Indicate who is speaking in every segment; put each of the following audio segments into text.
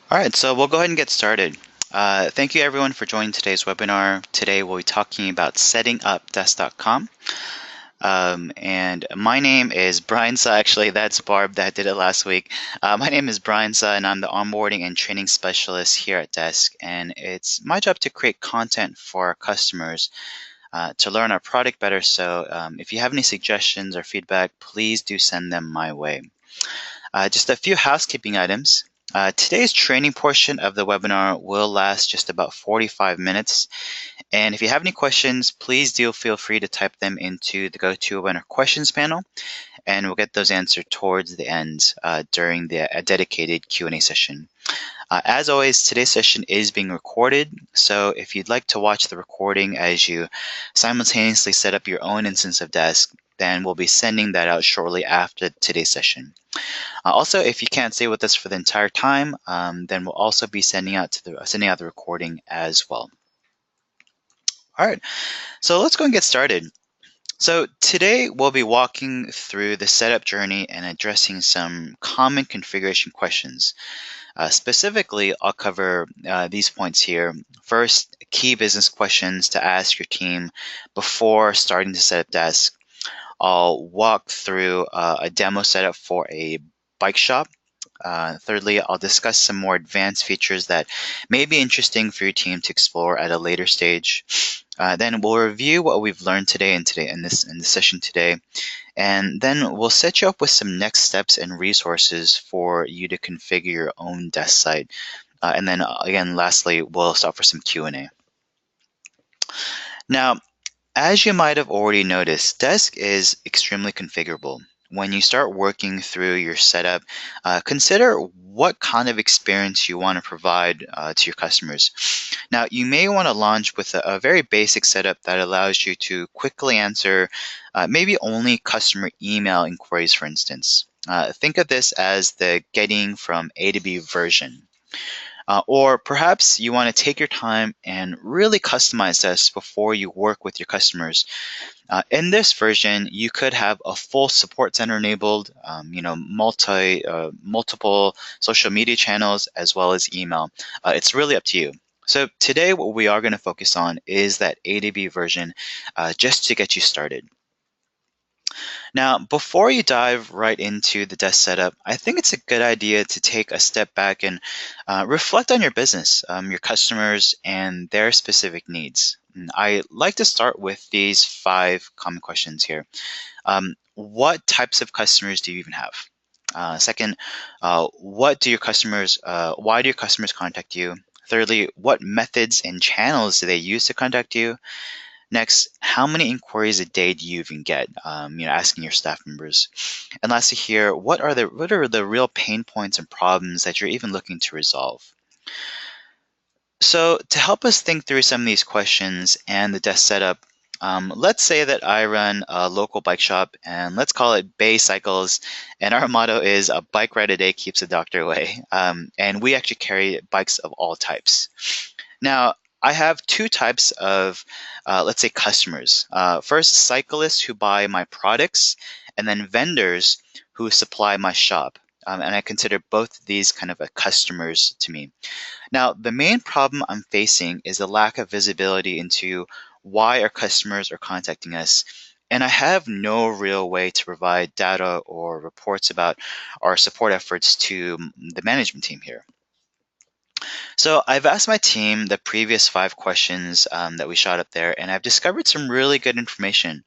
Speaker 1: All right, so we'll go ahead and get started. Thank you everyone for joining today's webinar. Today we'll be talking about setting up Desk.com. And my name is Brian Sa. Actually, that's Barb that did it last week. My name is Brian Sa, and I'm the onboarding and training specialist here at Desk. And it's my job to create content for our customers to learn our product better. So if you have any suggestions or feedback, please do send them my way. Just a few housekeeping items. Today's training portion of the webinar will last just about 45 minutes. And if you have any questions, please do feel free to type them into the GoToWebinar questions panel, and we'll get those answered towards the end during the dedicated Q&A session. As always, today's session is being recorded, so if you'd like to watch the recording as you simultaneously set up your own instance of Desk, then we'll be sending that out shortly after today's session. Also, if you can't stay with us for the entire time, then we'll also be sending out the recording as well. All right, so let's go and get started. So today we'll be walking through the setup journey and addressing some common configuration questions. Specifically, I'll cover these points here. First, key business questions to ask your team before starting to set up Desk. I'll walk through a demo setup for a bike shop. Thirdly, I'll discuss some more advanced features that may be interesting for your team to explore at a later stage. Then we'll review what we've learned today in this session today, and then we'll set you up with some next steps and resources for you to configure your own desk site. And then again, lastly, we'll stop for some Q&A. Now, as you might have already noticed, Desk is extremely configurable. When you start working through your setup, consider what kind of experience you want to provide to your customers. Now, you may want to launch with a very basic setup that allows you to quickly answer maybe only customer email inquiries, for instance. Think of this as the getting from A to B version. Or perhaps you want to take your time and really customize this before you work with your customers. In this version, you could have a full support center enabled, multiple social media channels, as well as email. It's really up to you. So today, what we are going to focus on is that A to B version, just to get you started. Now, before you dive right into the desk setup, I think it's a good idea to take a step back and reflect on your business, your customers, and their specific needs. And I like to start with these 5 common questions here. What types of customers do you even have? Second, why do your customers contact you? Thirdly, what methods and channels do they use to contact you? Next, how many inquiries a day do you even get? Asking your staff members. And lastly here, what are the real pain points and problems that you're even looking to resolve? So to help us think through some of these questions and the desk setup, let's say that I run a local bike shop, and let's call it Bay Cycles, and our motto is a bike ride a day keeps the doctor away. And we actually carry bikes of all types. Now, I have 2 types of, let's say, customers. First, cyclists who buy my products, and then vendors who supply my shop. And I consider both of these kind of customers to me. Now, the main problem I'm facing is a lack of visibility into why our customers are contacting us. And I have no real way to provide data or reports about our support efforts to the management team here. So I've asked my team the previous 5 questions that we shot up there, and I've discovered some really good information.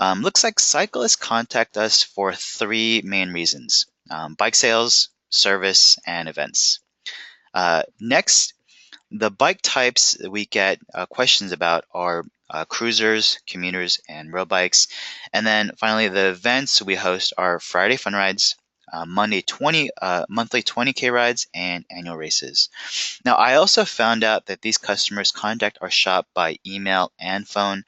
Speaker 1: Looks like cyclists contact us for 3 main reasons: bike sales, service, and events. Next, the bike types that we get questions about are cruisers, commuters, and road bikes. And then finally, the events we host are Friday fun rides, monthly 20K rides, and annual races. Now, I also found out that these customers contact our shop by email and phone,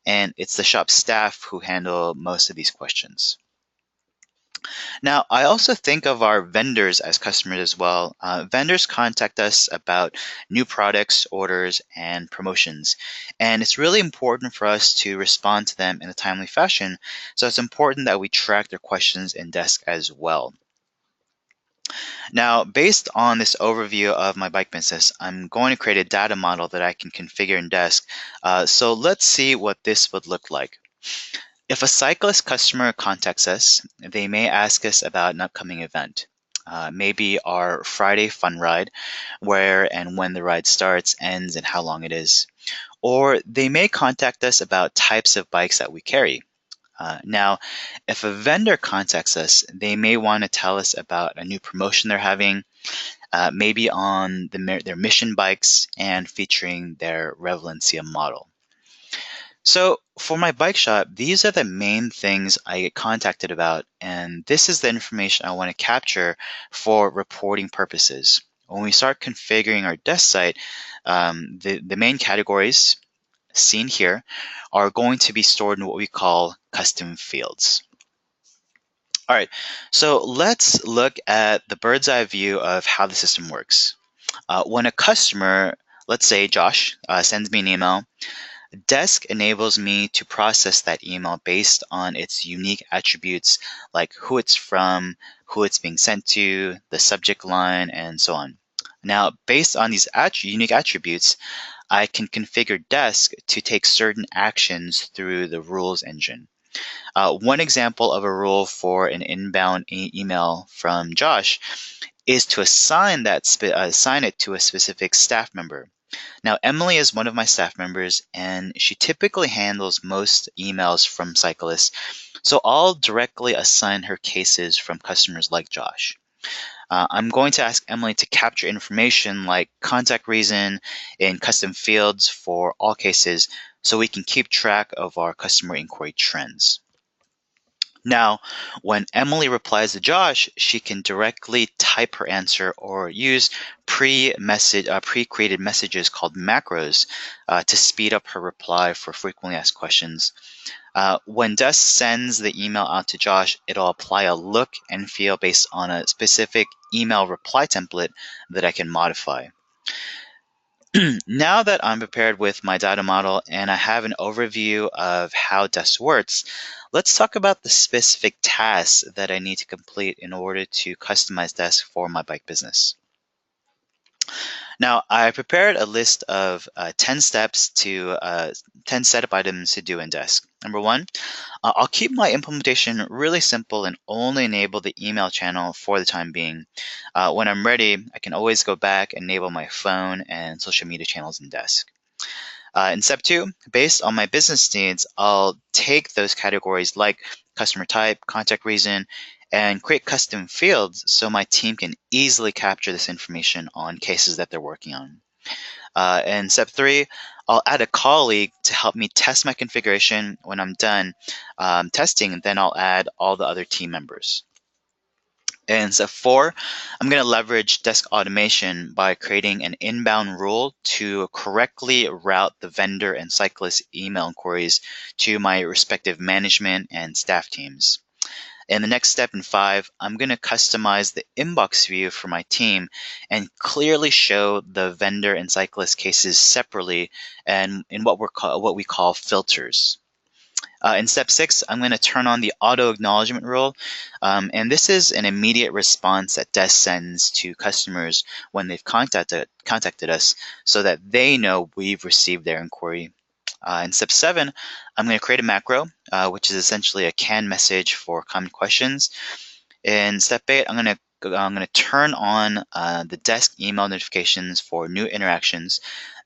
Speaker 1: and it's the shop staff who handle most of these questions. Now, I also think of our vendors as customers as well. Vendors contact us about new products, orders, and promotions. And it's really important for us to respond to them in a timely fashion. So it's important that we track their questions in Desk as well. Now, based on this overview of my bike business, I'm going to create a data model that I can configure in Desk. So let's see what this would look like. If a cyclist customer contacts us, they may ask us about an upcoming event. Maybe our Friday fun ride, where and when the ride starts, ends, and how long it is. Or they may contact us about types of bikes that we carry. Now, if a vendor contacts us, they may want to tell us about a new promotion they're having, maybe on their mission bikes and featuring their Revalencia model. So for my bike shop, these are the main things I get contacted about, and this is the information I want to capture for reporting purposes. When we start configuring our desk site, the main categories seen here are going to be stored in what we call custom fields. All right, so let's look at the bird's eye view of how the system works. When a customer, let's say Josh, sends me an email, Desk enables me to process that email based on its unique attributes like who it's from, who it's being sent to, the subject line, and so on. Now, based on these unique attributes, I can configure Desk to take certain actions through the rules engine. One example of a rule for an inbound email from Josh is to assign it to a specific staff member. Now, Emily is one of my staff members, and she typically handles most emails from cyclists, so I'll directly assign her cases from customers like Josh. I'm going to ask Emily to capture information like contact reason in custom fields for all cases so we can keep track of our customer inquiry trends. Now, when Emily replies to Josh, she can directly type her answer or use pre-created messages called macros to speed up her reply for frequently asked questions. When Desk sends the email out to Josh, it'll apply a look and feel based on a specific email reply template that I can modify. Now that I'm prepared with my data model and I have an overview of how Desk works, let's talk about the specific tasks that I need to complete in order to customize Desk for my bike business. Now, I prepared a list of 10 steps to 10 setup items to do in Desk. Number one, I'll keep my implementation really simple and only enable the email channel for the time being. When I'm ready, I can always go back and enable my phone and social media channels in Desk. In step two, based on my business needs, I'll take those categories like customer type, contact reason, and create custom fields so my team can easily capture this information on cases that they're working on. And step three, I'll add a colleague to help me test my configuration. When I'm done testing, then I'll add all the other team members. And step four, I'm going to leverage desk automation by creating an inbound rule to correctly route the vendor and cyclist email inquiries to my respective management and staff teams. In the next step in five, I'm going to customize the inbox view for my team and clearly show the vendor and cyclist cases separately and in what we call filters. In step six, I'm going to turn on the auto-acknowledgment rule. And this is an immediate response that Desk sends to customers when they've contacted us so that they know we've received their inquiry. In step seven, I'm going to create a macro, which is essentially a canned message for common questions. In step eight, I'm going to turn on the Desk email notifications for new interactions.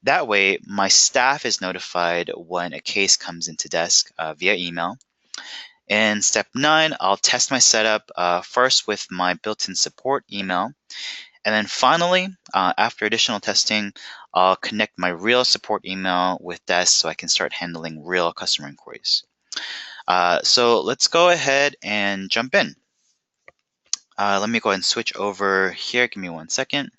Speaker 1: That way, my staff is notified when a case comes into Desk via email. In step nine, I'll test my setup first with my built-in support email. And then finally, after additional testing, I'll connect my real support email with Desk so I can start handling real customer inquiries. So let's go ahead and jump in. Let me go ahead and switch over here. Give me 1 second.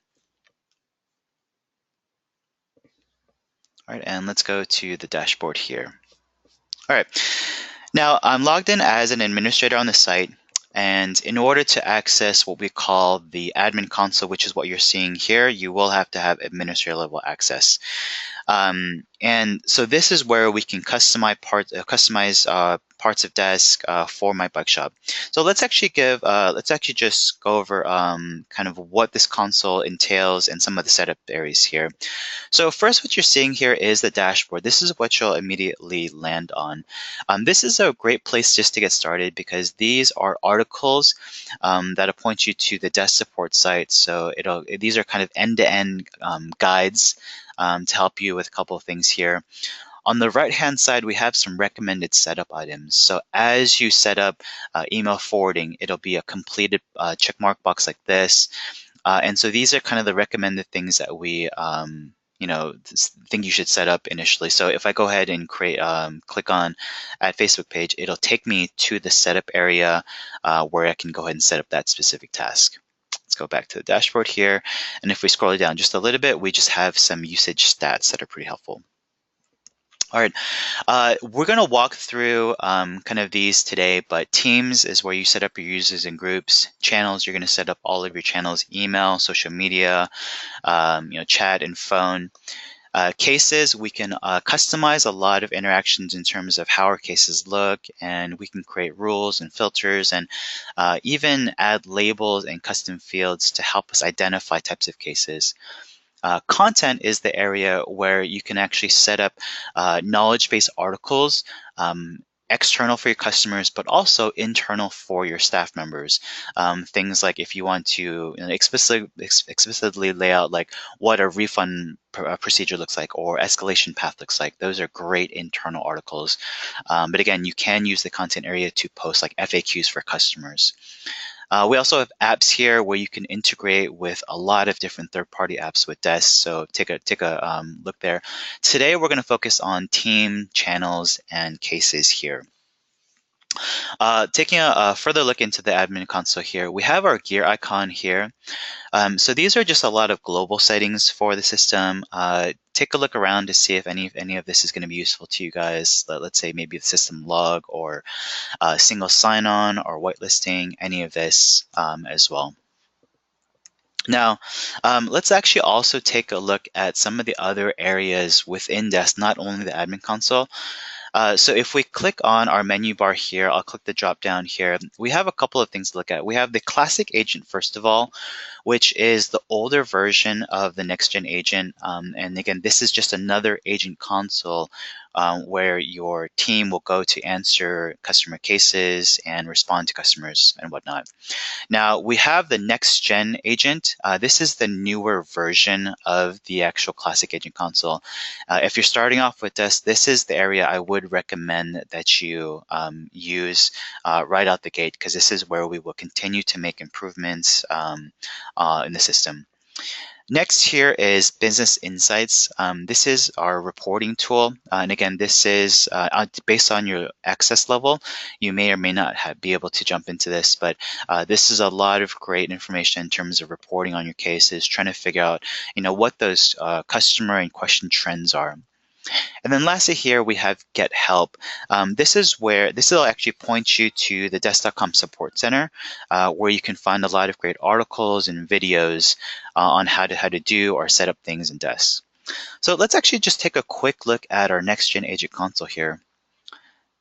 Speaker 1: All right, and let's go to the dashboard here. All right, now I'm logged in as an administrator on the site. And in order to access what we call the admin console, which is what you're seeing here, you will have to have administrator level access. And so this is where we can customize parts of Desk for my bike shop. So let's actually just go over kind of what this console entails and some of the setup areas here. So first, what you're seeing here is the dashboard. This is what you'll immediately land on. This is a great place just to get started because these are articles that'll point you to the desk support site. So these are kind of end-to-end guides to help you with a couple of things here. On the right-hand side, we have some recommended setup items. So as you set up email forwarding, it'll be a completed checkmark box like this. And so these are kind of the recommended things that we think you should set up initially. So if I go ahead and click on Add Facebook page, it'll take me to the setup area where I can go ahead and set up that specific task. Let's go back to the dashboard here. And if we scroll down just a little bit, we just have some usage stats that are pretty helpful. All right, we're going to walk through kind of these today, but Teams is where you set up your users and groups. Channels, you're going to set up all of your channels, email, social media, chat and phone. Cases, we can customize a lot of interactions in terms of how our cases look, and we can create rules and filters and even add labels and custom fields to help us identify types of cases. Content is the area where you can actually set up knowledge-based articles, external for your customers, but also internal for your staff members. Things like if you want to explicitly lay out like what a refund procedure looks like or escalation path looks like. Those are great internal articles. But again, you can use the content area to post like FAQs for customers. We also have apps here where you can integrate with a lot of different third-party apps with Desk. So take a look there. Today we're going to focus on team, channels, and cases here. Taking a further look into the admin console here, we have our gear icon here. So these are just a lot of global settings for the system. Take a look around to see if any of this is going to be useful to you guys. Let's say maybe the system log or single sign-on or whitelisting, any of this as well. Now, let's actually also take a look at some of the other areas within Desk, not only the admin console. So if we click on our menu bar here, I'll click the drop down here. We have a couple of things to look at. We have the classic agent, first of all, which is the older version of the next gen agent. And again, this is just another agent console where your team will go to answer customer cases and respond to customers and whatnot. Now we have the next gen agent. This is the newer version of the actual classic agent console. If you're starting off with this is the area I would recommend that you use right out the gate, because this is where we will continue to make improvements in the system. Next here is Business Insights. This is our reporting tool. And again, this is based on your access level. You may or may not be able to jump into this, but this is a lot of great information in terms of reporting on your cases, trying to figure out, what those customer and question trends are. And then lastly here we have Get Help. This will actually point you to the Desk.com support center, where you can find a lot of great articles and videos on how to do or set up things in Desk. So let's actually just take a quick look at our Next Gen Agent console here.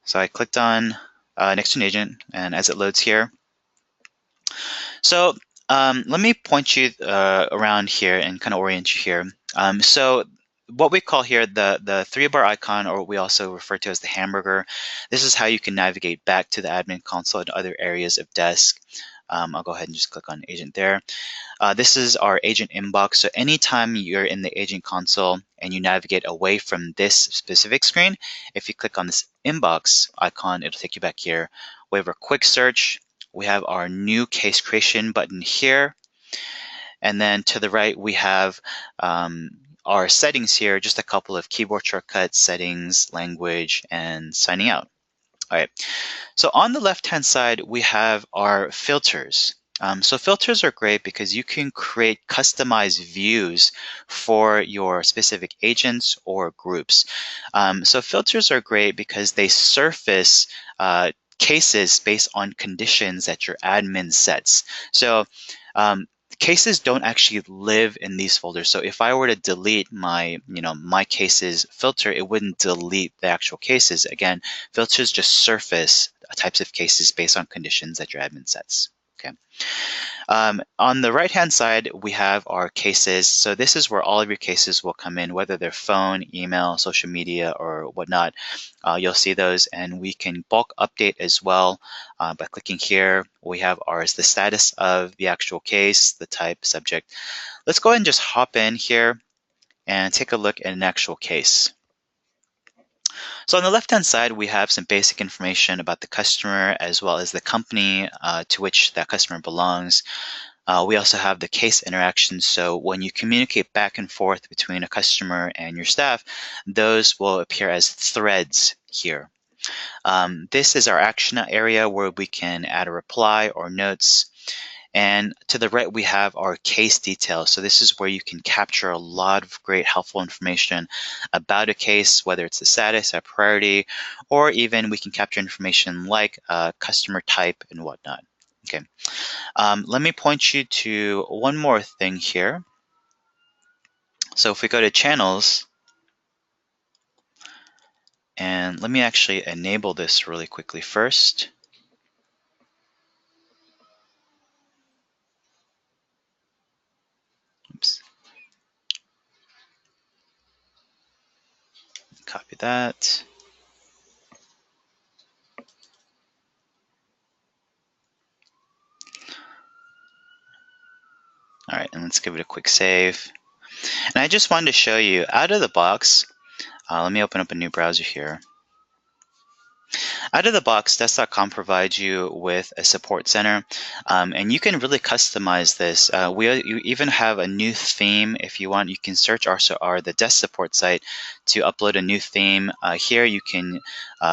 Speaker 1: So I clicked on Next Gen Agent, and as it loads here, so let me point you around here and kind of orient you here. So what we call here the 3-bar icon, or what we also refer to as the hamburger, this is how you can navigate back to the admin console and other areas of Desk. I'll go ahead and just click on agent there. This is our agent inbox. So anytime you're in the agent console and you navigate away from this specific screen, if you click on this inbox icon, it'll take you back here. We have our quick search. We have our new case creation button here. And then to the right, we have our settings here, just a couple of keyboard shortcuts, settings, language, and signing out. All right, so on the left-hand side, we have our filters. So filters are great because you can create customized views for your specific agents or groups. So filters are great because they surface cases based on conditions that your admin sets. So cases don't actually live in these folders. So if I were to delete my, my cases filter, it wouldn't delete the actual cases. Again, filters just surface types of cases based on conditions that your admin sets. Okay. On the right-hand side, we have our cases. So this is where all of your cases will come in, whether they're phone, email, social media, or whatnot. You'll see those, and we can bulk update as well by clicking here. We have ours, the status of the actual case, the type, subject. Let's go ahead and just hop in here and take a look at an actual case. So on the left-hand side, we have some basic information about the customer as well as the company to which that customer belongs. We also have the case interaction. So when you communicate back and forth between a customer and your staff, those will appear as threads here. This is our action area where we can add a reply or notes. And to the right, we have our case details. So this is where you can capture a lot of great helpful information about a case, whether it's the status, a priority, or even we can capture information like customer type and whatnot. Okay. Let me point you to one more thing here. So if we go to channels, and let me actually enable this really quickly first. Oops. Copy that. All right, and let's give it a quick save. And I just wanted to show you out of the box, let me open up a new browser here. Out of the box, Desk.com provides you with a support center, and you can really customize this. You even have a new theme if you want. You can search the desk support site to upload a new theme. Here you can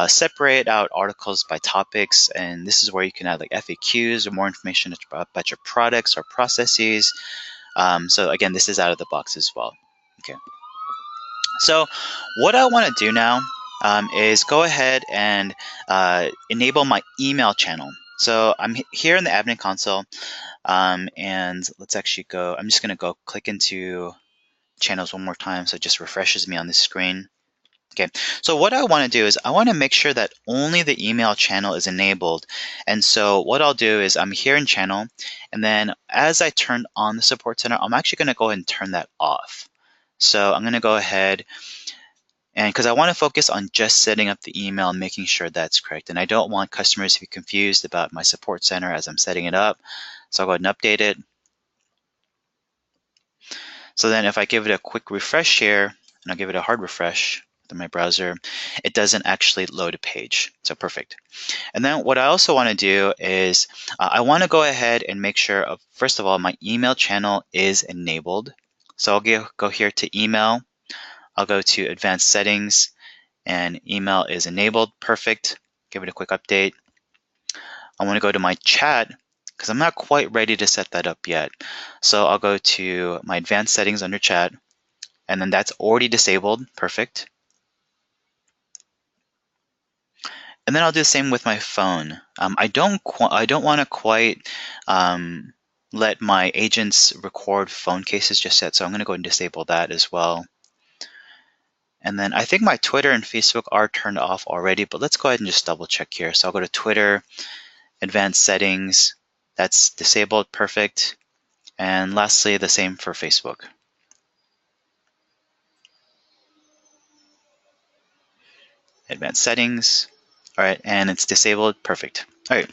Speaker 1: separate out articles by topics, and this is where you can add like FAQs or more information about your products or processes. So again, this is out of the box as well. Okay. So what I want to do now is go ahead and enable my email channel. So I'm here in the admin console, and let's actually go. I'm just going to go click into channels one more time so it just refreshes me on this screen. Okay, so what I want to do is I want to make sure that only the email channel is enabled. And so what I'll do is I'm here in channel, and then as I turn on the support center, I'm actually going to go ahead and turn that off. So I'm going to go ahead, and because I want to focus on just setting up the email and making sure that's correct. And I don't want customers to be confused about my support center as I'm setting it up. So I'll go ahead and update it. So then if I give it a quick refresh here, and I'll give it a hard refresh in my browser, it doesn't actually load a page. So perfect. And then what I also want to do is I want to go ahead and make sure, first of all, my email channel is enabled. So I'll go here to email. I'll go to advanced settings, and email is enabled. Perfect. Give it a quick update. I want to go to my chat because I'm not quite ready to set that up yet. So I'll go to my advanced settings under chat, and then that's already disabled. Perfect. And then I'll do the same with my phone. I don't want to quite let my agents record phone cases just yet, so I'm going to go and disable that as well. And then I think my Twitter and Facebook are turned off already, but let's go ahead and just double check here. So I'll go to Twitter, advanced settings, that's disabled, perfect. And lastly, the same for Facebook. Advanced settings, all right, and it's disabled, perfect. All right.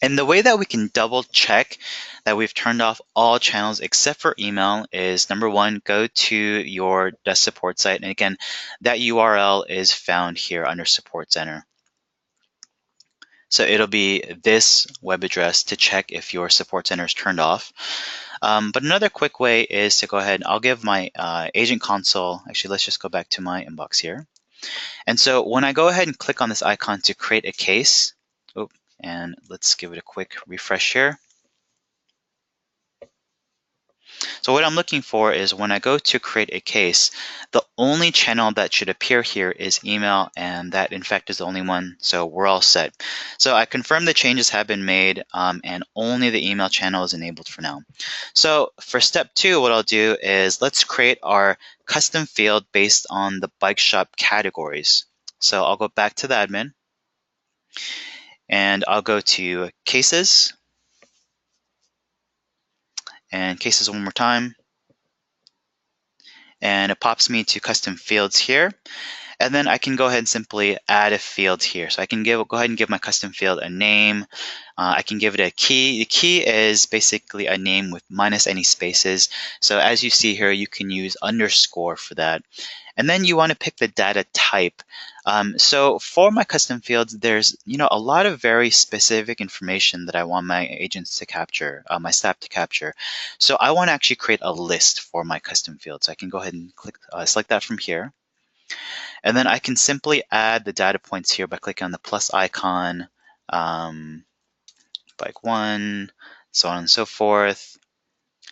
Speaker 1: And the way that we can double check that we've turned off all channels except for email is, number one, go to your desk support site. And again, that URL is found here under Support Center. So it'll be this web address to check if your support center is turned off. But another quick way is to go ahead, I'll give my agent console, actually let's just go back to my inbox here. And so when I go ahead and click on this icon to create a case, and let's give it a quick refresh here. So So what I'm looking for is when I go to create a case, the only channel that should appear here is email, and that in fact is the only one, so we're all set. So I confirm the changes have been made, and only the email channel is enabled for now. So for step 2, what I'll do is let's create our custom field based on the bike shop categories. So I'll go back to the admin, and I'll go to cases, and cases one more time, and it pops me to custom fields here. And then I can go ahead and simply add a field here. So I can go ahead and give my custom field a name. I can give it a key. The key is basically a name with minus any spaces. So as you see here, you can use underscore for that. And then you want to pick the data type. So for my custom fields, there's a lot of very specific information that I want my agents to capture, my staff to capture. So I want to actually create a list for my custom field. So I can go ahead and select that from here. And then I can simply add the data points here by clicking on the plus icon, bike 1, so on and so forth.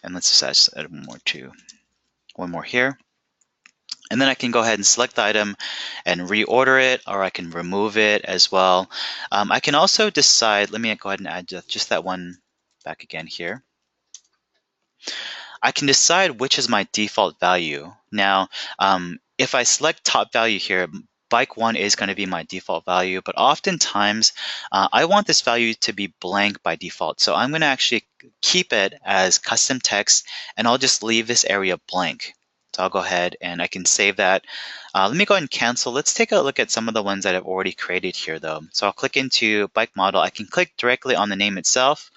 Speaker 1: And let's just add one more here. And then I can go ahead and select the item and reorder it, or I can remove it as well. I can also decide, let me go ahead and add just that one back again here. I can decide which is my default value. Now, if I select top value here, bike 1 is going to be my default value, but oftentimes I want this value to be blank by default. So I'm going to actually keep it as custom text, and I'll just leave this area blank. So I'll go ahead and I can save that. Let me go ahead and cancel. Let's take a look at some of the ones that I've already created here though. So I'll click into bike model. I can click directly on the name itself,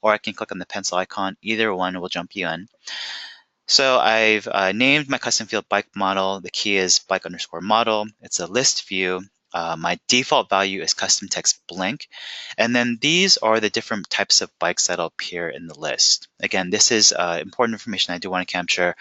Speaker 1: or I can click on the pencil icon. Either one will jump you in. So I've named my custom field bike model. The key is bike underscore model. It's a list view. My default value is custom text blank. And then these are the different types of bikes that will appear in the list. Again, this is important information I do want to capture.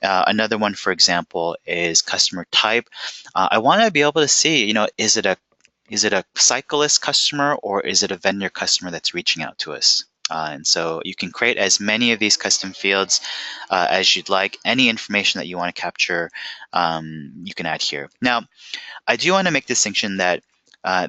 Speaker 1: Another one, for example, is customer type. I want to be able to see, is it a cyclist customer or is it a vendor customer that's reaching out to us? And so you can create as many of these custom fields as you'd like. Any information that you want to capture, you can add here. Now, I do want to make distinction that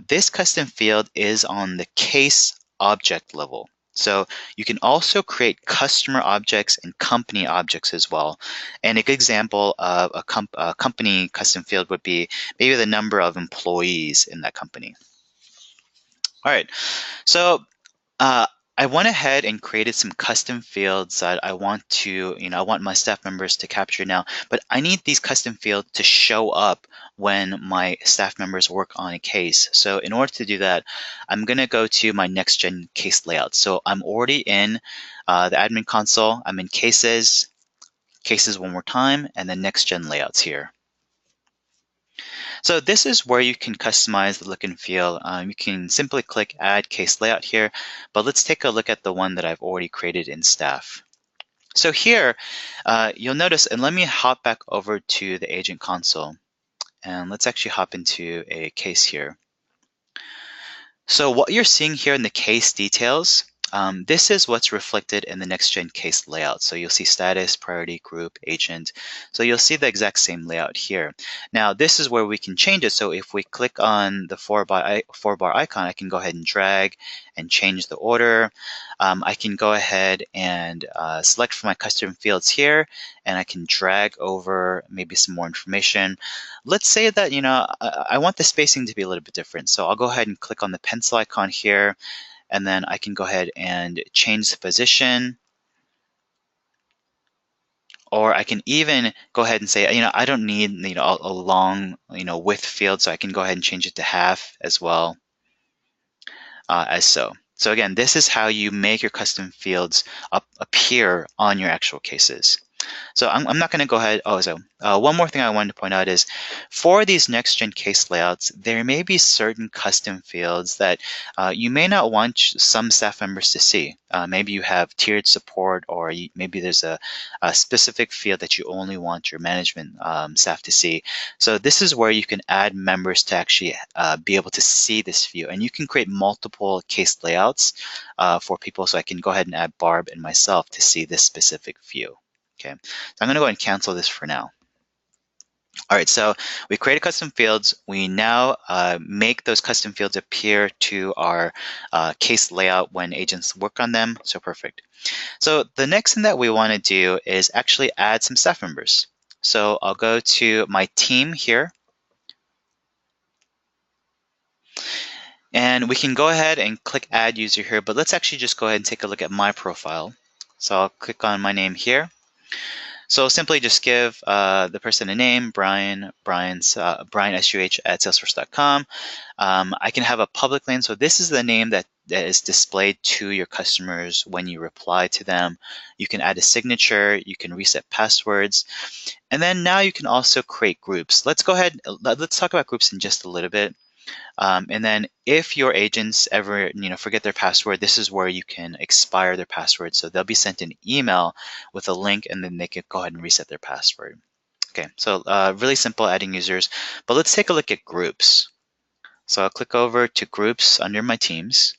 Speaker 1: this custom field is on the case object level. So you can also create customer objects and company objects as well. And a good example of a company custom field would be maybe the number of employees in that company. All right, so I went ahead and created some custom fields that I want my staff members to capture now, but I need these custom fields to show up when my staff members work on a case. So in order to do that, I'm going to go to my next gen case layout. So I'm already in the admin console. I'm in cases one more time, and then next gen layouts here. So this is where you can customize the look and feel. You can simply click Add Case Layout here, but let's take a look at the one that I've already created in Staff. So here, you'll notice, and let me hop back over to the Agent Console, and let's actually hop into a case here. So what you're seeing here in the case details, this is what's reflected in the next-gen case layout. So you'll see status, priority, group, agent. So you'll see the exact same layout here. Now, this is where we can change it. So if we click on the four-bar icon, I can go ahead and drag and change the order. I can go ahead and select from my custom fields here, and I can drag over maybe some more information. Let's say that, I want the spacing to be a little bit different. So I'll go ahead and click on the pencil icon here, and then I can go ahead and change the position. Or I can even go ahead and say, I don't need, a long, width field, so I can go ahead and change it to half as well, as so. So again, this is how you make your custom fields appear on your actual cases. So I'm not going to go ahead. One more thing I wanted to point out is for these next-gen case layouts, there may be certain custom fields that you may not want some staff members to see. Maybe you have tiered support, or maybe there's a specific field that you only want your management staff to see. So this is where you can add members to actually be able to see this view. And you can create multiple case layouts for people. So I can go ahead and add Barb and myself to see this specific view. Okay, so I'm going to go ahead and cancel this for now. All right, so we created custom fields. We now make those custom fields appear to our case layout when agents work on them. So perfect. So the next thing that we want to do is actually add some staff members. So I'll go to my team here, and we can go ahead and click add user here, but let's actually just go ahead and take a look at my profile. So I'll click on my name here. So simply just give the person a name, Brian SUH at Salesforce.com. I can have a public lane. So this is the name that is displayed to your customers when you reply to them. You can add a signature. You can reset passwords. And then now you can also create groups. Let's go ahead. Let's talk about groups in just a little bit. And then if your agents ever forget their password, this is where you can expire their password. So they'll be sent an email with a link, and then they can go ahead and reset their password. Okay, so really simple adding users. But let's take a look at groups. So I'll click over to groups under my teams.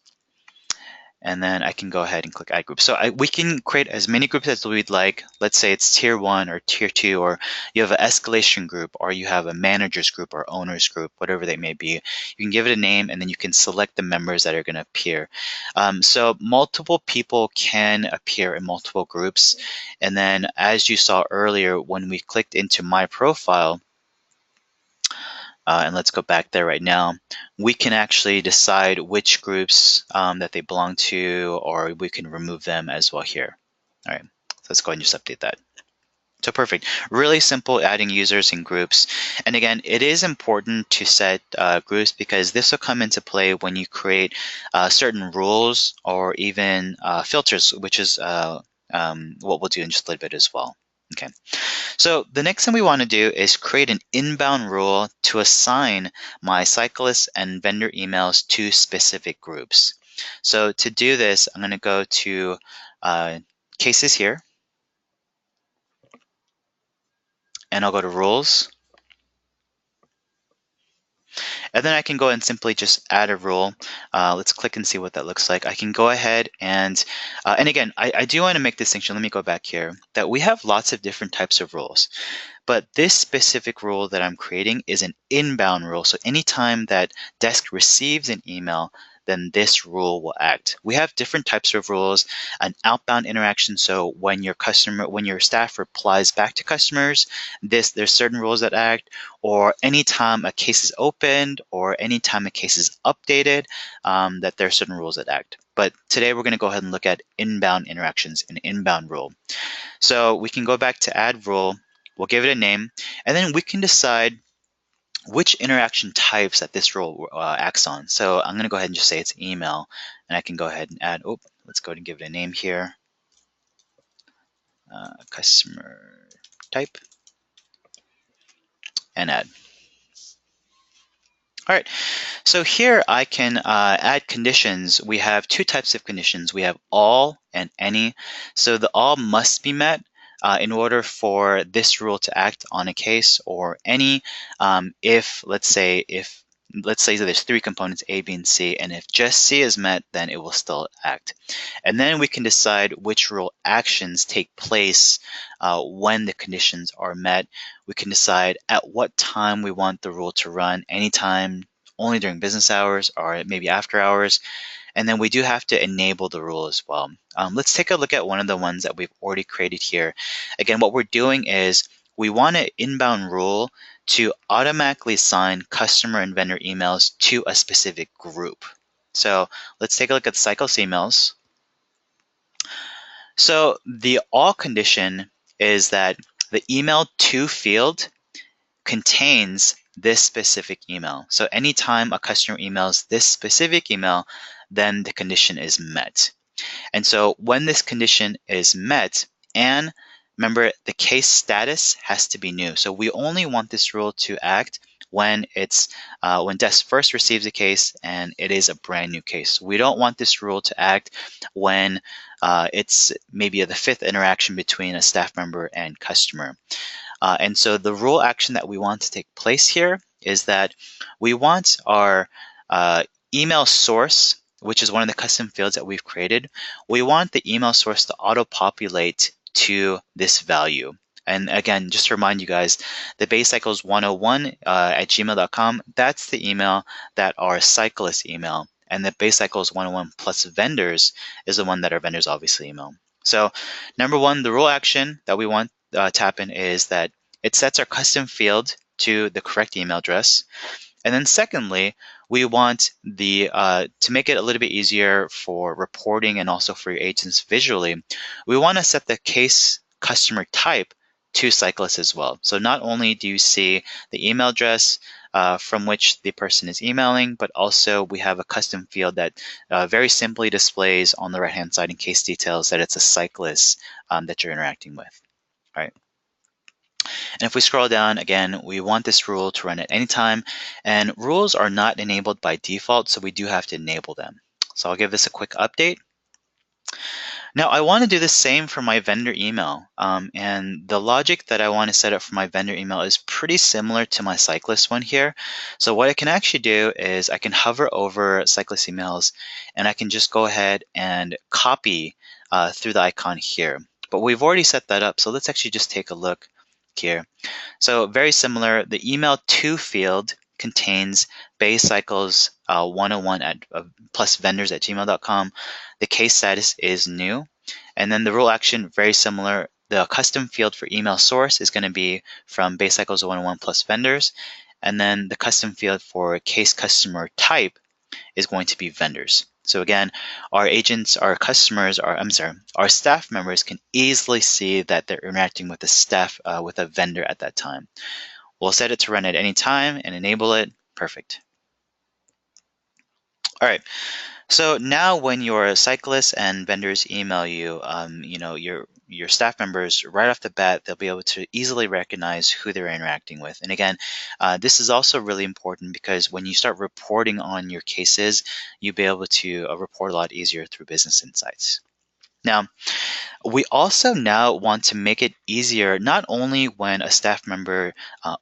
Speaker 1: And then I can go ahead and click add group. So we can create as many groups as we'd like. Let's say it's tier 1 or tier 2, or you have an escalation group, or you have a managers group or owners group, whatever they may be. You can give it a name, and then you can select the members that are going to appear. So multiple people can appear in multiple groups. And then as you saw earlier, when we clicked into my profile, and let's go back there right now, we can actually decide which groups that they belong to, or we can remove them as well here. All right, so let's go ahead and just update that. So perfect. Really simple adding users and groups. And again, it is important to set groups because this will come into play when you create certain rules or even filters, which is what we'll do in just a little bit as well. Okay. So the next thing we want to do is create an inbound rule to assign my cyclists and vendor emails to specific groups. So to do this, I'm going to go to cases here, and I'll go to rules. And then I can go and simply just add a rule. Let's click and see what that looks like. I can go ahead and again, I do want to make distinction. Let me go back here, that we have lots of different types of rules. But this specific rule that I'm creating is an inbound rule. So anytime that Desk receives an email, then this rule will act. We have different types of rules. An outbound interaction, so when your staff replies back to customers, there's certain rules that act, or anytime a case is opened or anytime a case is updated, that there are certain rules that act. But today we're going to go ahead and look at inbound interactions, an inbound rule. So we can go back to add rule. We'll give it a name, and then we can decide which interaction types that this rule acts on. So I'm going to go ahead and just say it's email, and I can go ahead and add, let's go ahead and give it a name here, customer type, and add. All right, so here I can add conditions. We have two types of conditions. We have all and any. So the all must be met in order for this rule to act on a case, or any if let's say that there's three components, A, B, and C, and if just C is met, then it will still act. And then we can decide which rule actions take place when the conditions are met. We can decide at what time we want the rule to run, anytime, only during business hours, or maybe after hours. And then we do have to enable the rule as well. Let's take a look at one of the ones that we've already created here. Again, what we're doing is we want an inbound rule to automatically assign customer and vendor emails to a specific group. So let's take a look at cycles emails. So the all condition is that the email to field contains this specific email. So anytime a customer emails this specific email, then the condition is met. And so when this condition is met, and remember, the case status has to be new. So we only want this rule to act when when Desk first receives a case and it is a brand new case. We don't want this rule to act when it's maybe the fifth interaction between a staff member and customer. And so the rule action that we want to take place here is that we want our email source, which is one of the custom fields that we've created. We want the email source to auto-populate to this value. And again, just to remind you guys, the basecycles101 at gmail.com, that's the email that our cyclist email. And the basecycles101 plus vendors is the one that our vendors obviously email. So number one, the rule action that we want to happen is that it sets our custom field to the correct email address. And then secondly, we want the to make it a little bit easier for reporting and also for your agents visually, we want to set the case customer type to cyclists as well. So not only do you see the email address from which the person is emailing, but also we have a custom field that very simply displays on the right-hand side in case details that it's a cyclist that you're interacting with. All right. And if we scroll down again, we want this rule to run at any time. And rules are not enabled by default, so we do have to enable them. So I'll give this a quick update. Now I want to do the same for my vendor email. And the logic that I want to set up for my vendor email is pretty similar to my cyclist one here. So what I can actually do is I can hover over cyclist emails and I can just go ahead and copy through the icon here. But we've already set that up. So let's actually just take a look here. So very similar, the email to field contains base cycles 101 at plus vendors at gmail.com. The case status is new. And then the rule action, very similar. The custom field for email source is going to be from base cycles 101 plus vendors. And then the custom field for case customer type is going to be vendors. So again, our agents, our customers, our staff members can easily see that they're interacting with a staff, with a vendor at that time. We'll set it to run at any time and enable it. Perfect. All right. So now when your cyclists and vendors email you, your staff members right off the bat, they'll be able to easily recognize who they're interacting with. And again, this is also really important because when you start reporting on your cases, you'll be able to report a lot easier through Business Insights. Now, we also now want to make it easier, not only when a staff member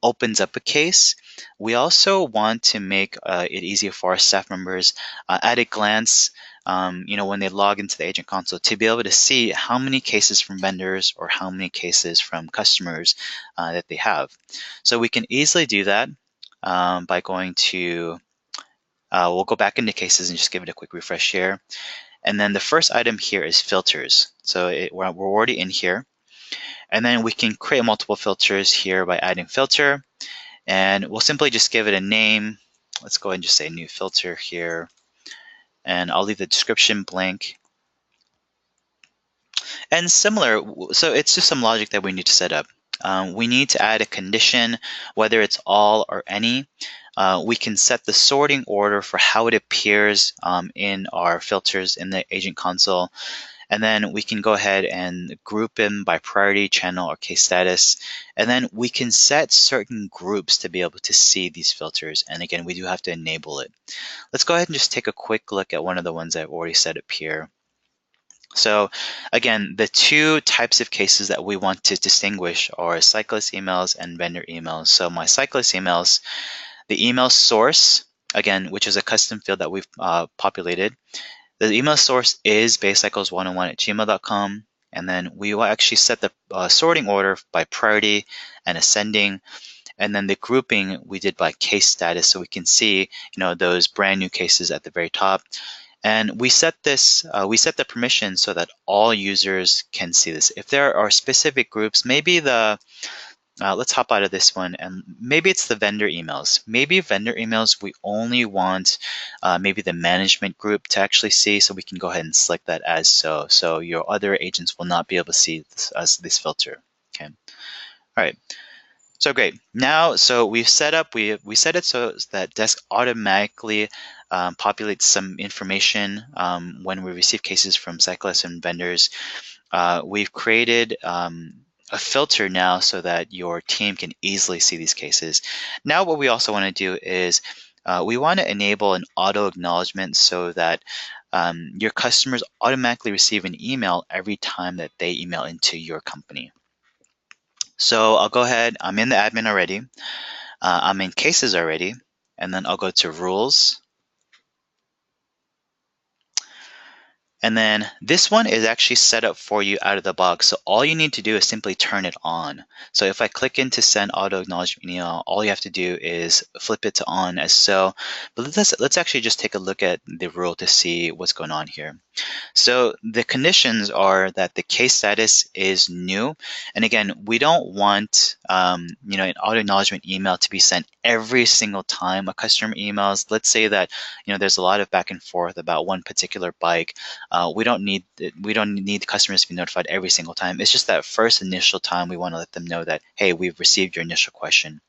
Speaker 1: opens up a case, we also want to make it easier for our staff members at a glance, when they log into the agent console to be able to see how many cases from vendors or how many cases from customers that they have. So we can easily do that by going to, we'll go back into cases and just give it a quick refresh here. And then the first item here is filters. So we're already in here. And then we can create multiple filters here by adding filter. And we'll simply just give it a name. Let's go ahead and just say new filter here. And I'll leave the description blank. And similar, so it's just some logic that we need to set up. We need to add a condition, whether it's all or any. We can set the sorting order for how it appears in our filters in the agent console. And then we can go ahead and group them by priority, channel, or case status. And then we can set certain groups to be able to see these filters. And again, we do have to enable it. Let's go ahead and just take a quick look at one of the ones I've already set up here. So again, the two types of cases that we want to distinguish are cyclist emails and vendor emails. So my cyclist emails, the email source, again, which is a custom field that we've populated. The email source is basecycles101 at gmail.com. And then we will actually set the sorting order by priority and ascending. And then the grouping we did by case status, so we can see, those brand new cases at the very top. And we set this, we set the permission so that all users can see this. If there are specific groups, maybe let's hop out of this one, and maybe it's the vendor emails. Maybe vendor emails, we only want maybe the management group to actually see, so we can go ahead and select that as so. So your other agents will not be able to see this filter. Okay. All right. So great. Now, so we've set up, we set it so that Desk automatically populates some information when we receive cases from cyclists and vendors. We've created a filter now so that your team can easily see these cases. Now what we also want to do is we want to enable an auto-acknowledgment so that your customers automatically receive an email every time that they email into your company. So I'll go ahead, I'm in the admin already, I'm in cases already, and then I'll go to rules. And then this one is actually set up for you out of the box. So all you need to do is simply turn it on. So if I click into send auto acknowledgement email, all you have to do is flip it to on as so. But let's actually just take a look at the rule to see what's going on here. So the conditions are that the case status is new. And again, we don't want an auto acknowledgement email to be sent every single time a customer emails. Let's say that there's a lot of back and forth about one particular bike. We don't need customers to be notified every single time. It's just that first initial time we want to let them know that, hey, we've received your initial question.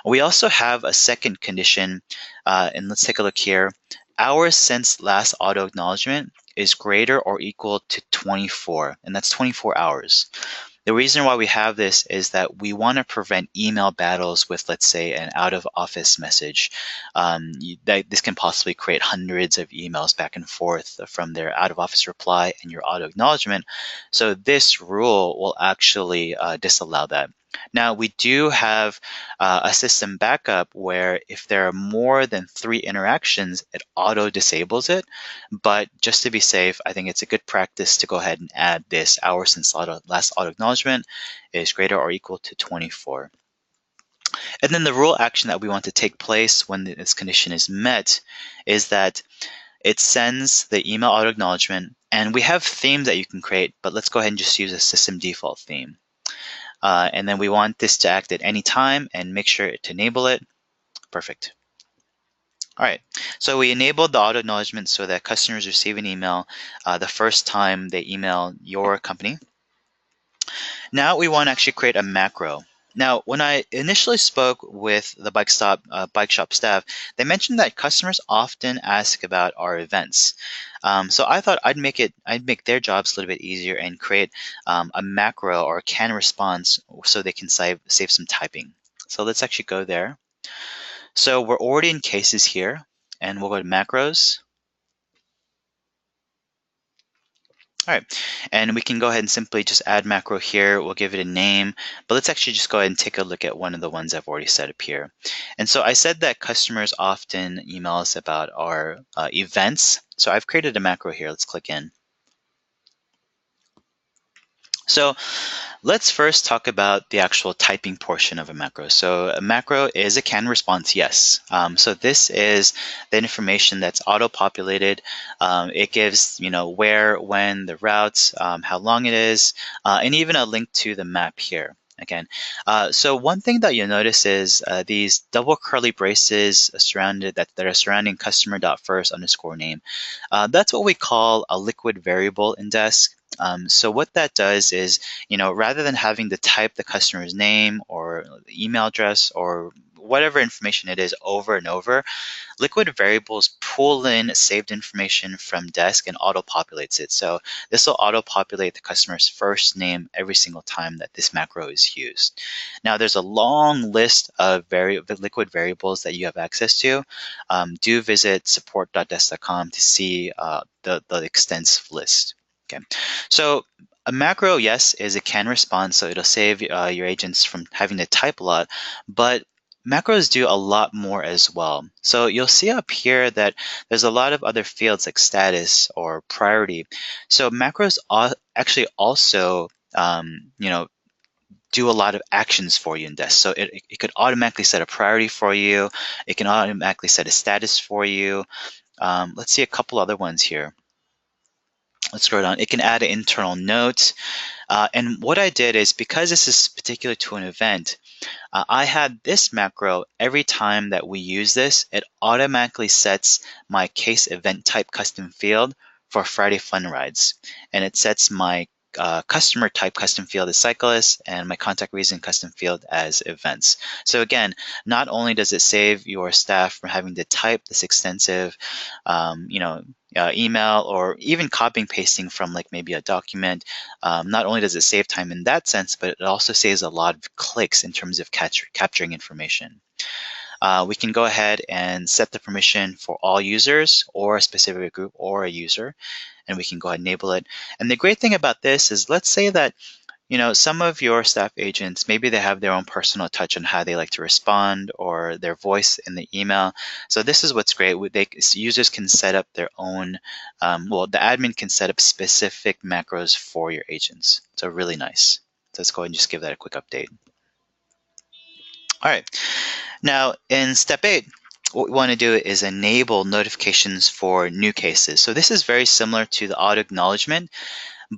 Speaker 1: We also have a second condition, and let's take a look here. Hours since last auto acknowledgement is greater or equal to 24, and that's 24 hours. The reason why we have this is that we want to prevent email battles with, let's say, an out-of-office message. This can possibly create hundreds of emails back and forth from their out-of-office reply and your auto-acknowledgement. So this rule will actually disallow that. Now, we do have a system backup where if there are more than 3 interactions, it auto-disables it. But just to be safe, I think it's a good practice to go ahead and add this hour since last auto acknowledgement is greater or equal to 24. And then the rule action that we want to take place when this condition is met is that it sends the email auto acknowledgement, and we have themes that you can create, but let's go ahead and just use a system default theme. And then we want this to act at any time and make sure to enable it. Perfect. All right, so we enabled the auto acknowledgement so that customers receive an email the first time they email your company. Now we want to actually create a macro. Now, when I initially spoke with the bike shop staff, they mentioned that customers often ask about our events. So I thought I'd make their jobs a little bit easier and create a macro or a can response so they can save some typing. So let's actually go there. So we're already in cases here, and we'll go to macros. All right, and we can go ahead and simply just add macro here. We'll give it a name, but let's actually just go ahead and take a look at one of the ones I've already set up here. And so I said that customers often email us about our events. So I've created a macro here. Let's click in. So let's first talk about the actual typing portion of a macro. So a macro is a can response, yes. So this is the information that's auto-populated. It gives, where, when, the routes, how long it is, and even a link to the map here. Again, so one thing that you'll notice is these double curly braces that are surrounding customer.first_name. That's what we call a liquid variable in Desk. So what that does is, rather than having to type the customer's name or email address or whatever information it is over and over, liquid variables pull in saved information from Desk and auto-populates it. So this will auto-populate the customer's first name every single time that this macro is used. Now, there's a long list of liquid variables that you have access to. Do visit support.desk.com to see the extensive list. Okay, so a macro, yes, is a can response, so it'll save your agents from having to type a lot, but macros do a lot more as well. So you'll see up here that there's a lot of other fields like status or priority. So macros actually also, do a lot of actions for you in Desk. So it could automatically set a priority for you. It can automatically set a status for you. Let's see a couple other ones here. Let's scroll down. It can add an internal note. And what I did is, because this is particular to an event, I had this macro. Every time that we use this, it automatically sets my case event type custom field for Friday Fun Rides. And it sets my customer type custom field as cyclists and my contact reason custom field as events. So again, not only does it save your staff from having to type this extensive, email or even copying pasting from like maybe a document. Not only does it save time in that sense, but it also saves a lot of clicks in terms of capturing information. We can go ahead and set the permission for all users or a specific group or a user, and we can go ahead and enable it. And the great thing about this is, let's say that Some of your staff agents, maybe they have their own personal touch on how they like to respond or their voice in the email. So this is what's great. Users can set up their own, the admin can set up specific macros for your agents. So really nice. So let's go ahead and just give that a quick update. All right. Now in step 8, what we want to do is enable notifications for new cases. So this is very similar to the auto acknowledgement,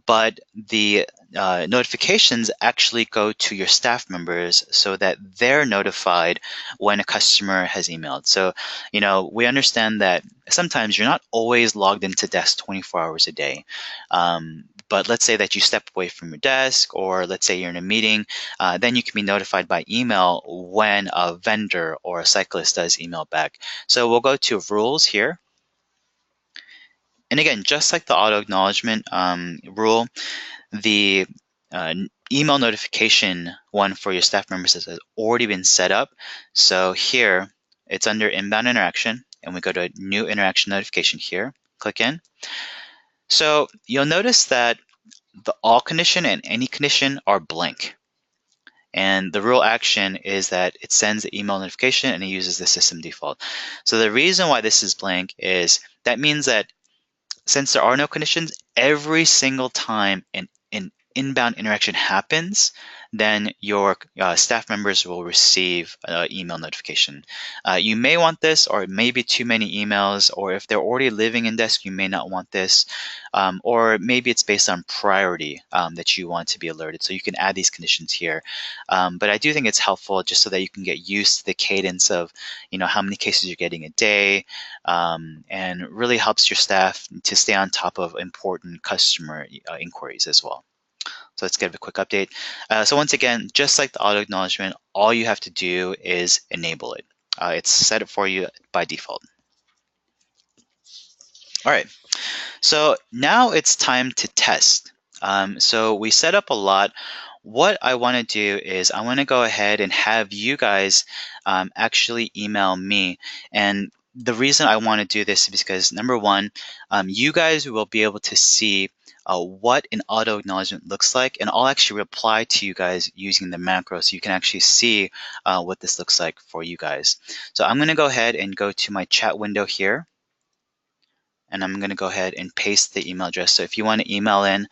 Speaker 1: but the notifications actually go to your staff members so that they're notified when a customer has emailed. So, we understand that sometimes you're not always logged into Desk 24 hours a day. But let's say that you step away from your desk, or let's say you're in a meeting, then you can be notified by email when a vendor or a cyclist does email back. So we'll go to rules here. And again, just like the auto acknowledgement rule, the email notification one for your staff members has already been set up. So here it's under inbound interaction, and we go to new interaction notification here, click in. So you'll notice that the all condition and any condition are blank. And the real action is that it sends the email notification and it uses the system default. So the reason why this is blank is that means that since there are no conditions, every single time an inbound interaction happens, then your staff members will receive an email notification. You may want this, or it may be too many emails, or if they're already living in Desk, you may not want this, or maybe it's based on priority that you want to be alerted. So you can add these conditions here. But I do think it's helpful just so that you can get used to the cadence of, how many cases you're getting a day, and really helps your staff to stay on top of important customer inquiries as well. So let's give a quick update. So once again, just like the auto acknowledgement, all you have to do is enable it. It's set up for you by default. All right, so now it's time to test. So we set up a lot. What I want to do is I want to go ahead and have you guys actually email me. And the reason I want to do this is because, number one, you guys will be able to see what an auto acknowledgement looks like, and I'll actually reply to you guys using the macro so you can actually see what this looks like for you guys. So I'm going to go ahead and go to my chat window here, and I'm going to go ahead and paste the email address. So if you want to email in,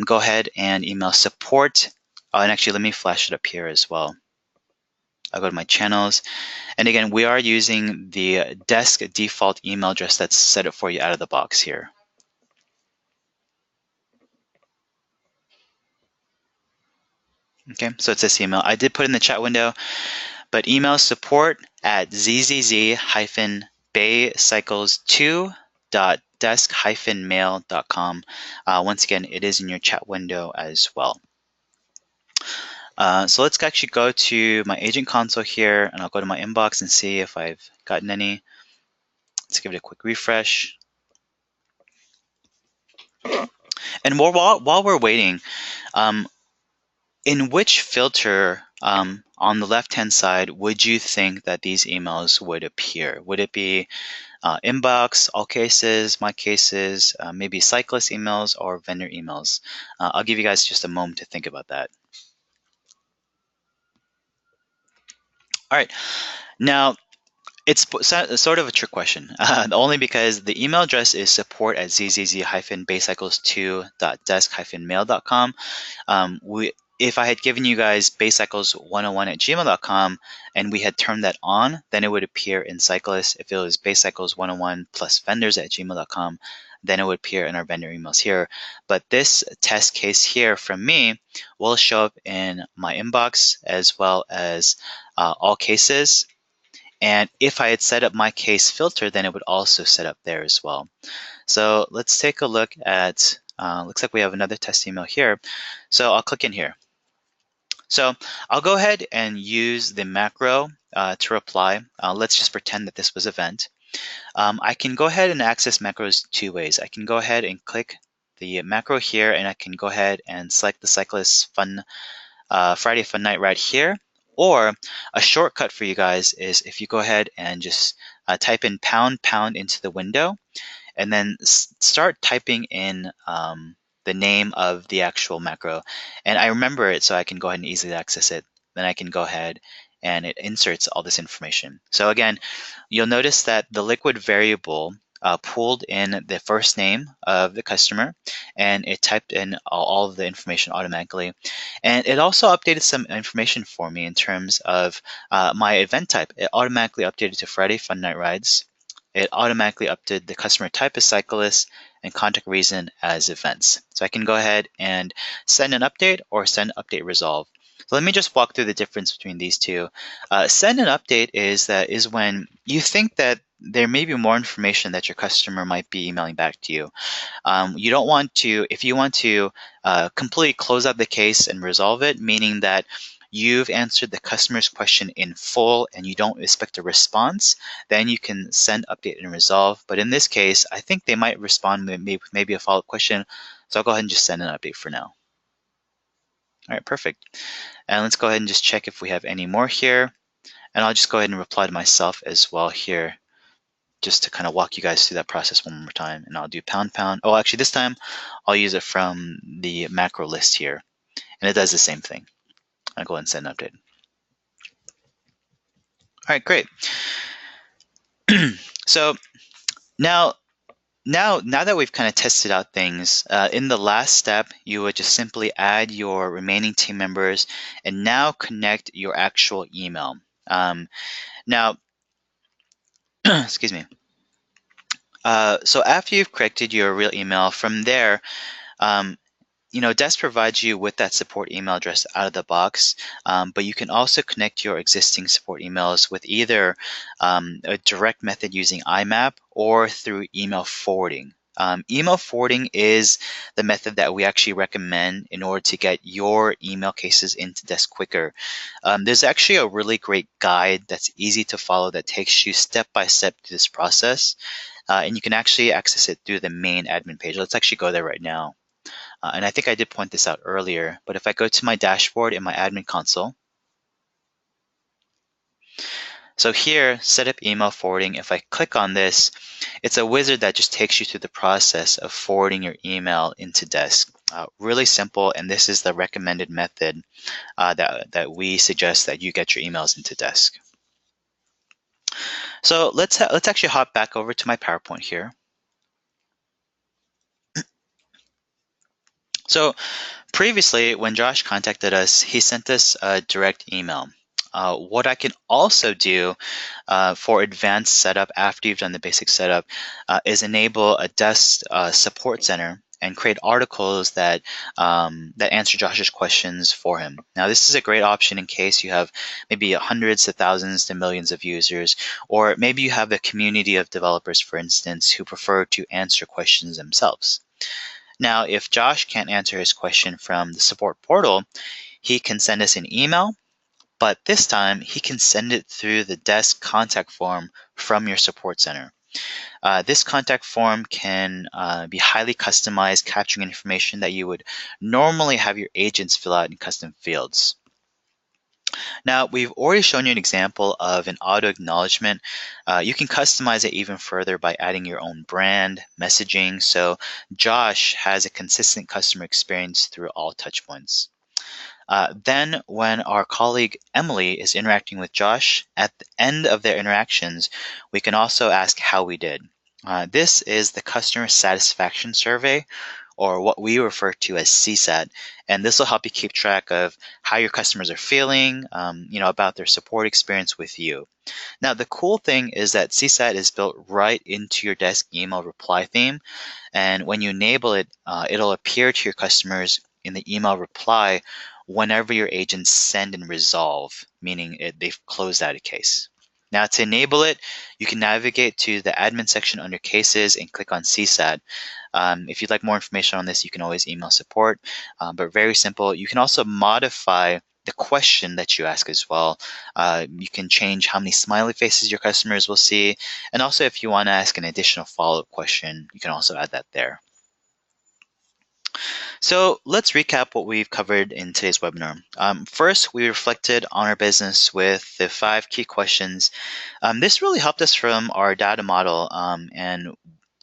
Speaker 1: go ahead and email support. And actually, let me flash it up here as well. I'll go to my channels. And again, we are using the Desk default email address that's set up for you out of the box here. Okay, so it's this email. I did put in the chat window, but email support at zzz-baycycles2.desk-mail.com. Once again, it is in your chat window as well. So let's actually go to my agent console here, and I'll go to my inbox and see if I've gotten any. Let's give it a quick refresh. And while we're waiting, in which filter on the left-hand side would you think that these emails would appear? Would it be inbox, all cases, my cases, maybe cyclist emails, or vendor emails? I'll give you guys just a moment to think about that. All right, now it's sort of a trick question, only because the email address is support at zzz-baycycles2.desk-mail.com. If I had given you guys baycycles101@gmail.com and we had turned that on, then it would appear in Cyclist. If it was baycycles101 plus vendors@gmail.com, then it would appear in our vendor emails here. But this test case here from me will show up in my inbox as well as all cases. And if I had set up my case filter, then it would also set up there as well. So let's take a look at, looks like we have another test email here. So I'll click in here. So I'll go ahead and use the macro to reply. Let's just pretend that this was event. I can go ahead and access macros two ways. I can go ahead and click the macro here, and I can go ahead and select the cyclist Friday Fun Night right here. Or a shortcut for you guys is if you go ahead and just type in pound into the window, and then start typing in the name of the actual macro, and I remember it so I can go ahead and easily access it. Then I can go ahead and it inserts all this information. So again, you'll notice that the liquid variable pulled in the first name of the customer, and it typed in all of the information automatically. And it also updated some information for me in terms of my event type. It automatically updated to Friday Fun Night Rides. It automatically updated the customer type as cyclist and contact reason as events. So I can go ahead and send an update or send update resolve. So let me just walk through the difference between these two. Send an update is when you think that there may be more information that your customer might be emailing back to you. You don't want to, if you want to completely close out the case and resolve it, meaning that you've answered the customer's question in full and you don't expect a response, then you can send update and resolve. But in this case, I think they might respond with maybe a follow-up question. So I'll go ahead and just send an update for now. All right, perfect. And let's go ahead and just check if we have any more here. And I'll just go ahead and reply to myself as well here, just to kind of walk you guys through that process one more time. And I'll do pound. Oh, actually this time I'll use it from the macro list here. And it does the same thing. I'll go ahead and send an update. All right, great. So now that we've kind of tested out things, in the last step, you would just simply add your remaining team members and now connect your actual email. Now, excuse me. So after you've corrected your real email, from there, Desk provides you with that support email address out of the box, but you can also connect your existing support emails with either a direct method using IMAP or through email forwarding. Email forwarding is the method that we actually recommend in order to get your email cases into Desk quicker. There's actually a really great guide that's easy to follow that takes you step by step through this process, and you can actually access it through the main admin page. Let's actually go there right now. And I think I did point this out earlier, but if I go to my dashboard in my admin console, so here, set up email forwarding, if I click on this, it's a wizard that just takes you through the process of forwarding your email into Desk. Really simple, and this is the recommended method that we suggest that you get your emails into Desk. So let's actually hop back over to my PowerPoint here. So previously, when Josh contacted us, he sent us a direct email. What I can also do for advanced setup after you've done the basic setup is enable a Desk support center and create articles that answer Josh's questions for him. Now, this is a great option in case you have maybe hundreds of thousands to millions of users, or maybe you have a community of developers, for instance, who prefer to answer questions themselves. Now, if Josh can't answer his question from the support portal, he can send us an email, but this time he can send it through the Desk contact form from your support center. This contact form can be highly customized, capturing information that you would normally have your agents fill out in custom fields. Now, we've already shown you an example of an auto-acknowledgment. You can customize it even further by adding your own brand, messaging, so Josh has a consistent customer experience through all touchpoints. Then when our colleague Emily is interacting with Josh, at the end of their interactions, we can also ask how we did. This is the customer satisfaction survey, or what we refer to as CSAT, and this will help you keep track of how your customers are feeling, about their support experience with you. Now, the cool thing is that CSAT is built right into your Desk email reply theme, and when you enable it, it'll appear to your customers in the email reply whenever your agents send and resolve, meaning they've closed out a case. Now, to enable it, you can navigate to the admin section under cases and click on CSAT. If you'd like more information on this, you can always email support, but very simple. You can also modify the question that you ask as well. You can change how many smiley faces your customers will see. And also, if you want to ask an additional follow-up question, you can also add that there. So let's recap what we've covered in today's webinar. First, we reflected on our business with the 5 key questions. This really helped us from our data model, and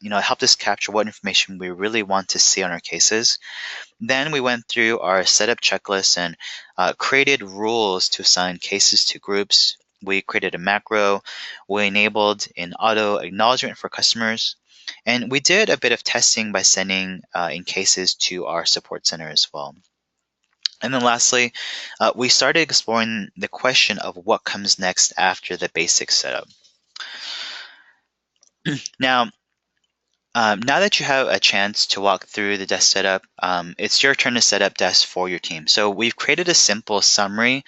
Speaker 1: it helped us capture what information we really want to see on our cases. Then we went through our setup checklist and created rules to assign cases to groups. We created a macro. We enabled an auto acknowledgement for customers. And we did a bit of testing by sending in cases to our support center as well. And then lastly, we started exploring the question of what comes next after the basic setup. Now, now that you have a chance to walk through the desk setup, it's your turn to set up desks for your team. So we've created a simple summary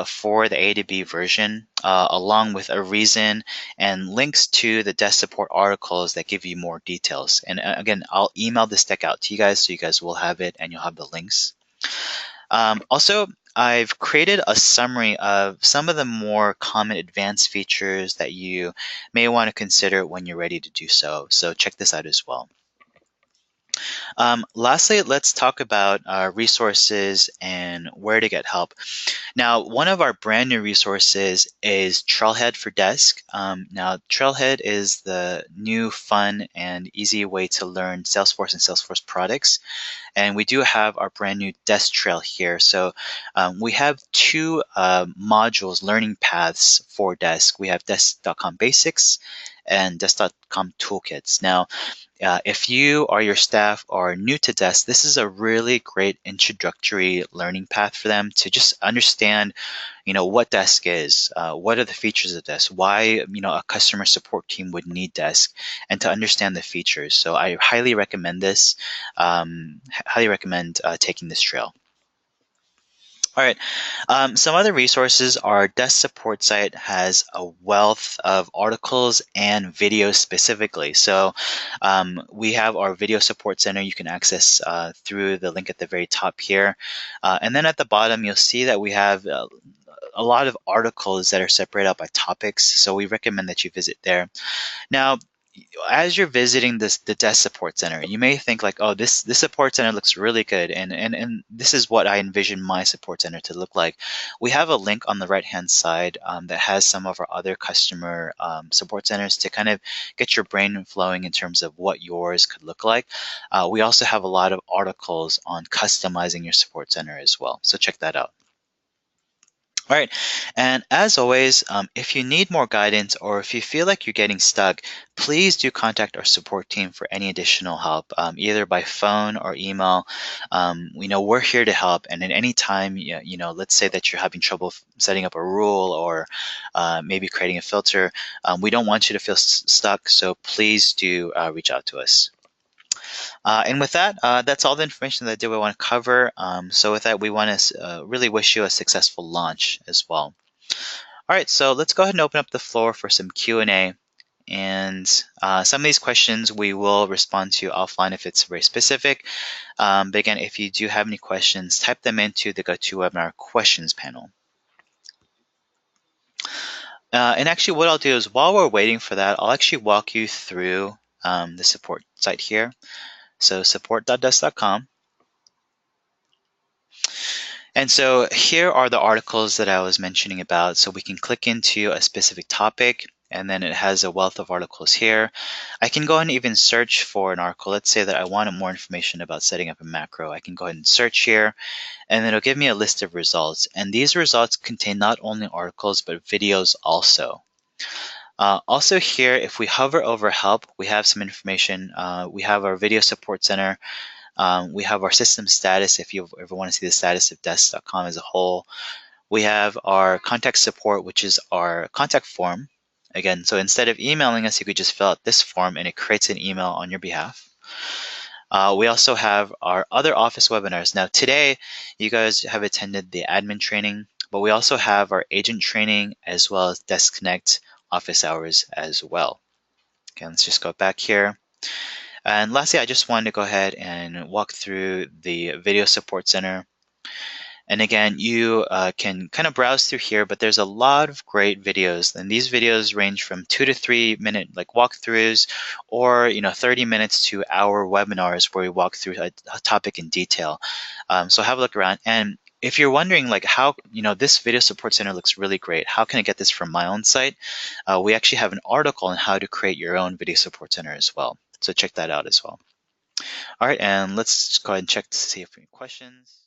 Speaker 1: for the A to B version, along with a reason and links to the desk support articles that give you more details. And again, I'll email this deck out to you guys so you guys will have it and you'll have the links. Also, I've created a summary of some of the more common advanced features that you may want to consider when you're ready to do so. So check this out as well. Lastly, let's talk about resources and where to get help. Now, one of our brand new resources is Trailhead for Desk. Now, Trailhead is the new fun and easy way to learn Salesforce and Salesforce products. And we do have our brand new Desk Trail here. So we have two modules, learning paths for Desk. We have Desk.com Basics and Desk.com Toolkits. Now, if you or your staff are new to Desk, this is a really great introductory learning path for them to just understand, what Desk is, what are the features of Desk, why, a customer support team would need Desk, and to understand the features. So I highly recommend this. Highly recommend taking this trail. All right. Some other resources. Our desk support site has a wealth of articles and videos specifically. So we have our video support center you can access through the link at the very top here. And then at the bottom, you'll see that we have a lot of articles that are separated out by topics. So we recommend that you visit there. Now, as you're visiting the desk support center, you may think like, oh, this support center looks really good, and this is what I envision my support center to look like. We have a link on the right hand side that has some of our other customer support centers to kind of get your brain flowing in terms of what yours could look like. We also have a lot of articles on customizing your support center as well, so check that out. All right, and as always, if you need more guidance or if you feel like you're getting stuck, please do contact our support team for any additional help, either by phone or email. We're here to help, and at any time, let's say that you're having trouble setting up a rule or maybe creating a filter, we don't want you to feel stuck, so please do reach out to us. And with that, that's all the information that I did want to cover. So with that, we want to really wish you a successful launch as well. All right, so let's go ahead and open up the floor for some Q&A. And some of these questions we will respond to offline if it's very specific. But again, if you do have any questions, type them into the GoToWebinar questions panel. And actually what I'll do is while we're waiting for that, I'll actually walk you through the support site here. So support.desk.com. And so here are the articles that I was mentioning about. So we can click into a specific topic, and then it has a wealth of articles here. I can go ahead and even search for an article. Let's say that I wanted more information about setting up a macro. I can go ahead and search here, and then it'll give me a list of results. And these results contain not only articles, but videos also. Also here, if we hover over help, we have some information. We have our video support center. We have our system status if you ever want to see the status of Desk.com as a whole. We have our contact support, which is our contact form. Again, so instead of emailing us, you could just fill out this form and it creates an email on your behalf. We also have our other office webinars. Now today, you guys have attended the admin training, but we also have our agent training as well as Desk Connect office hours as well. Okay, let's just go back here. And lastly, I just wanted to go ahead and walk through the Video Support Center. And again, you can kind of browse through here, but there's a lot of great videos. And these videos range from 2 to 3 minute like walkthroughs, or 30 minutes to hour webinars where we walk through a topic in detail. So have a look around. And if you're wondering like how, this video support center looks really great, how can I get this from my own site? We actually have an article on how to create your own video support center as well. So check that out as well. All right, and let's go ahead and check to see if we have any questions.